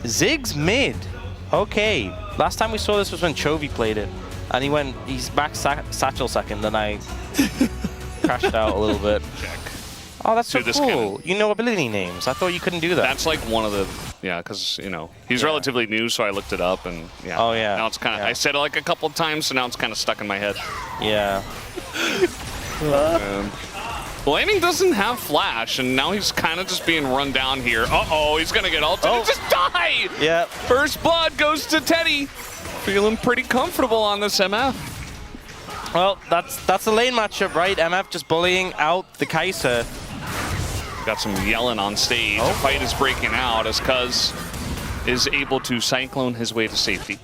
Ziggs mid. Okay. Last time we saw this was when Chovy played it. And he's back Satchel second, and I crashed out a little bit. Check. Oh, that's so this cool. cannon. You know ability names. I thought you couldn't do that. That's like one of the, yeah, because, you know, he's relatively new, so I looked it up, and yeah. Oh, yeah. Now it's kind of, yeah. I said it like a couple of times, so now it's kind of stuck in my head. Yeah. Well, Aiming doesn't have flash, and now he's kind of just being run down here. Uh-oh, he's going to get ulted and just die! Yeah. First blood goes to Teddy. Feeling pretty comfortable on this MF. Well, that's the lane matchup, right? MF just bullying out the Kai'Sa. Got some yelling on stage. The fight is breaking out as Cuz is able to cyclone his way to safety.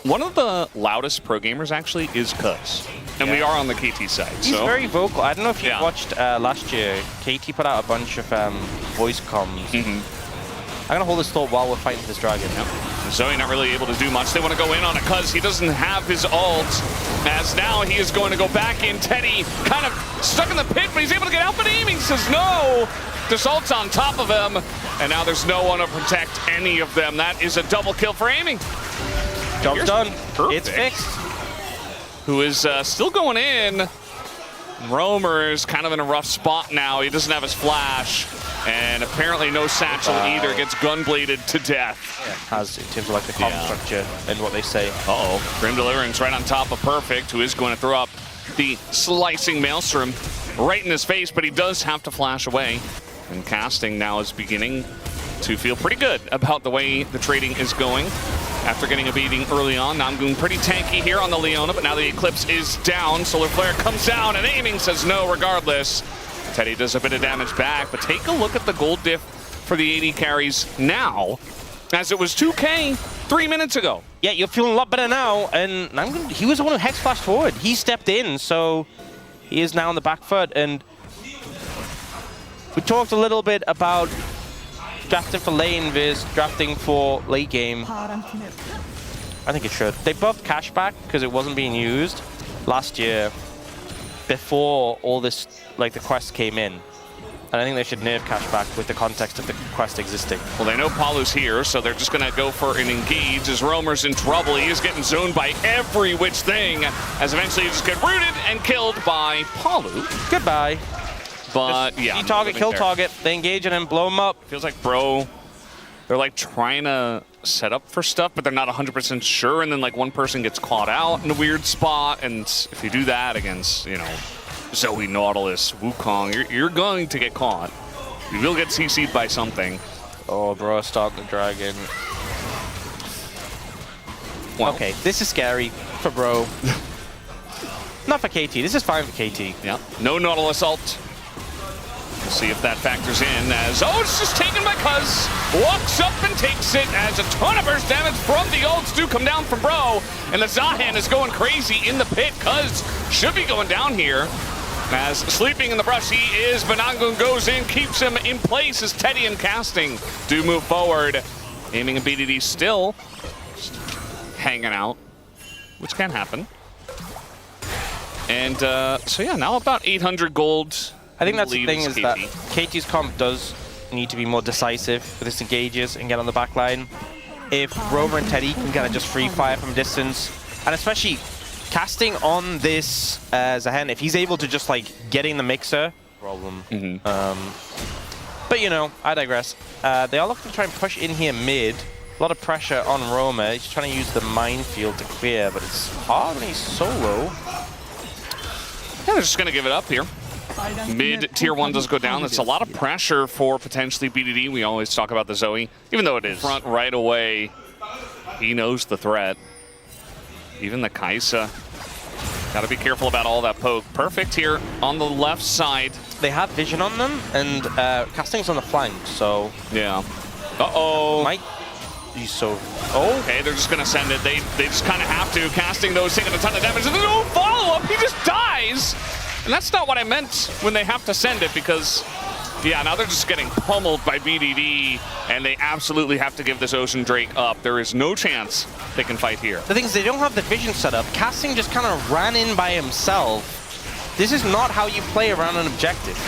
One of the loudest pro gamers actually is Cuz. And we are on the KT side. He's very vocal. I don't know if you watched last year. KT put out a bunch of voice comms. I'm going to hold this thought while we're fighting this dragon. Zoe not really able to do much. They want to go in on it because he doesn't have his ult. As now he is going to go back in. Teddy kind of stuck in the pit, but he's able to get out. But Aiming says no. This ult's on top of him. And now there's no one to protect any of them. That is a double kill for Aiming. Job's done. Perfect. It's fixed. Who is still going in. Roamer is kind of in a rough spot now. He doesn't have his flash. And apparently no satchel either. Gets gunbladed to death. Yeah, has in terms of like the comm structure and what they say. Grim Deliverance right on top of Perfect, who is going to throw up the slicing Maelstrom right in his face, but he does have to flash away. And Casting now is beginning to feel pretty good about the way the trading is going. After getting a beating early on, Namgoon pretty tanky here on the Leona, but now the Eclipse is down. Solar Flare comes down, and Aiming says no regardless. Teddy does a bit of damage back, but take a look at the gold diff for the AD carries now, as it was 2K 3 minutes ago. Yeah, you're feeling a lot better now, and Namgoon, he was the one who hex flashed forward. He stepped in, so he is now on the back foot, and we talked a little bit about drafting for lane versus drafting for late game. I think it should. They buffed cashback because it wasn't being used last year before all this, like the quest came in. And I think they should nerf cashback with the context of the quest existing. Well, they know Palu's here, so they're just going to go for an engage as Roamer's in trouble. He is getting zoned by every which thing, as eventually you just get rooted and killed by Palu. Goodbye. But just yeah, target, kill target, they engage and then blow him up. Feels like Bro, they're like trying to set up for stuff, but they're not 100% sure, and then like one person gets caught out in a weird spot, and if you do that against, you know, Zoe, Nautilus, Wukong, you're going to get caught. You will get CC'd by something. Oh, Bro, start the dragon. Well, okay, this is scary for Bro. Not for KT, this is fine for KT. Yeah, no Nautilus ult. We'll see if that factors in as, oh, it's just taken by Cuz. Walks up and takes it as a ton of burst damage from the ults do come down from Bro. And the Zahan is going crazy in the pit. Cuz should be going down here. As sleeping in the brush he is, but Namgoon goes in, keeps him in place as Teddy and Casting do move forward. Aiming and BDD still hanging out, which can happen. And so yeah, now about 800 gold. I think that's the thing is that KT's comp does need to be more decisive with its engages and get on the back line. If Roamer and Teddy can kind of just free fire from distance, and especially Casting on this Zahen, if he's able to just like get in the mixer, problem. But you know, I digress. They are looking to try and push in here mid. A lot of pressure on Roamer. He's trying to use the minefield to clear, but it's hard when he's solo. Yeah, they're just going to give it up here. Mid tier 1 does go down. That's a lot of pressure for potentially BDD. We always talk about the Zoe, even though it is front right away. He knows the threat. Even the Kai'Sa. Got to be careful about all that poke. Perfect here on the left side. They have vision on them, and Casting's on the flank, so yeah. Uh-oh. Might be so. Oh, okay. They're just gonna send it. They just kind of have to. Casting those, taking a ton of damage. And there's no follow-up. He just dies. And that's not what I meant when they have to send it, because, yeah, now they're just getting pummeled by BDD, and they absolutely have to give this Ocean Drake up. There is no chance they can fight here. The thing is, they don't have the vision set up. Casting just kind of ran in by himself. This is not how you play around an objective.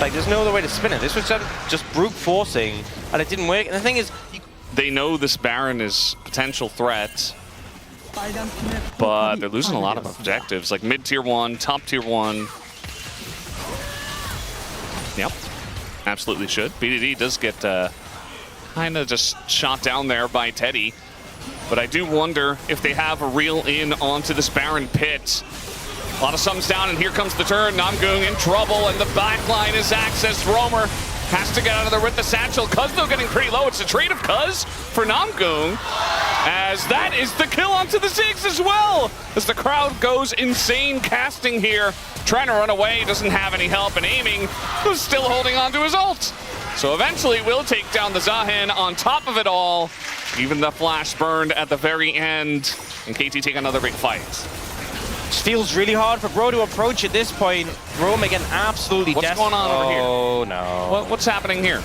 Like, there's no other way to spin it. This was just brute forcing, and it didn't work. And the thing is, they know this Baron is potential threat, but they're losing a lot of objectives, like mid-tier 1, top tier 1. Yep, absolutely should. BDD does get kind of just shot down there by Teddy, but I do wonder if they have a reel in onto this Baron pit. A lot of sums down, and here comes the turn. Namgung in trouble, and the back line is accessed. Roamer has to get out of there with the satchel. Cuz though getting pretty low. It's a trade of Cuz for Namgung, as that is the kill onto the Ziggs as well. As the crowd goes insane, casting here, trying to run away, doesn't have any help, and aiming, who's still holding on to his ult. So eventually will take down the Zahen on top of it all. Even the flash burned at the very end, and KT take another big fight. It feels really hard for Bro to approach at this point. Roam again, absolutely desperate. What's going on over here? Oh, no. What's happening here?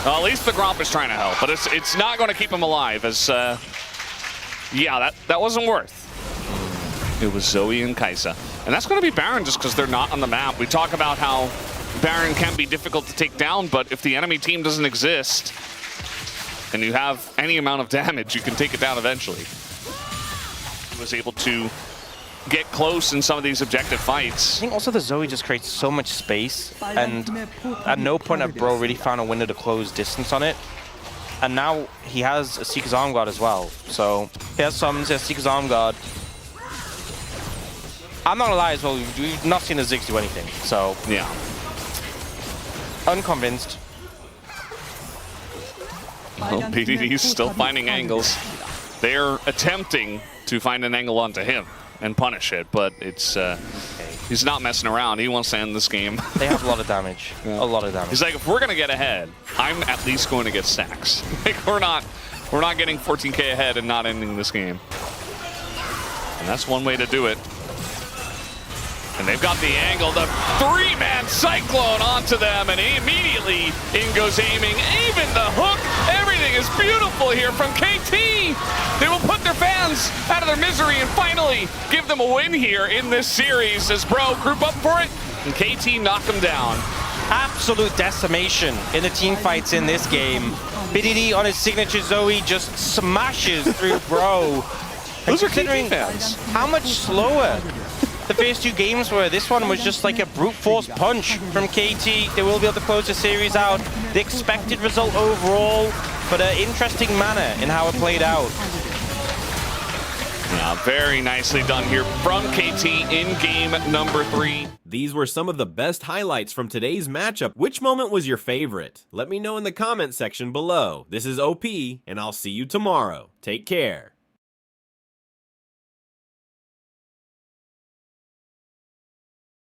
Well, at least the Gromp is trying to help, but it's not going to keep him alive, as, yeah, that wasn't worth. It was Zoe and Kai'Sa. And that's going to be Baron just because they're not on the map. We talk about how Baron can be difficult to take down, but if the enemy team doesn't exist, and you have any amount of damage, you can take it down eventually. He was able to get close in some of these objective fights. I think also the Zoe just creates so much space, and at no point have Bro really found a window to close distance on it. And now he has a Seeker's Arm Guard as well. So he has summons, he has Seeker's Arm Guard. I'm not gonna lie as well, we've not seen the Ziggs do anything, so yeah. Unconvinced. Well, BDD's still finding angles. They're attempting to find an angle onto him and punish it, but it's he's not messing around. He wants to end this game. They have a lot of damage. Yeah. A lot of damage. He's like, if we're gonna get ahead, I'm at least going to get stacks. Like we're not getting 14K ahead and not ending this game. And that's one way to do it. And they've got the angle, the three-man cyclone onto them, and immediately in goes aiming. Even the hook, everything is beautiful here from KT. They will put their fans out of their misery and finally give them a win here in this series as Bro group up for it, and KT knock them down. Absolute decimation in the team fights in this game. BDD on his signature Zoe just smashes through Bro. Those are KT fans. How much slower the first two games were. This one was just like a brute force punch from KT. They will be able to close the series out. The expected result overall, but an interesting manner in how it played out. Yeah, very nicely done here from KT in game number 3. These were some of the best highlights from today's matchup. Which moment was your favorite? Let me know in the comment section below. This is OP, and I'll see you tomorrow. Take care.